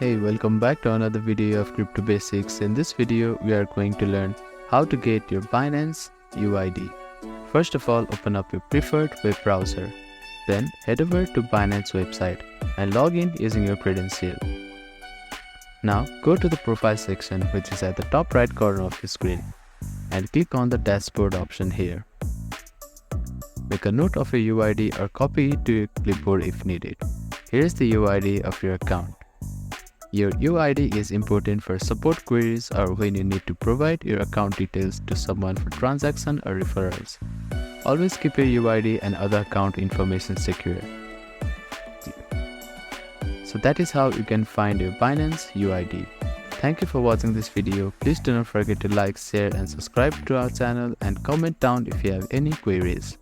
Hey, welcome back to another video of Crypto Basics. In this video, we are going to learn how to get your Binance UID. First of all, open up your preferred web browser. Then head over to Binance website and log in using your credential. Now go to the profile section, which is at the top right corner of your screen, and click on the dashboard option here. Make a note of your UID or copy it to your clipboard if needed. Here is the UID of your account. Your UID is important for support queries or when you need to provide your account details to someone for transaction or referrals. Always keep your UID and other account information secure. So that is how you can find your Binance UID. Thank you for watching this video. Please do not forget to like, share and subscribe to our channel and comment down if you have any queries.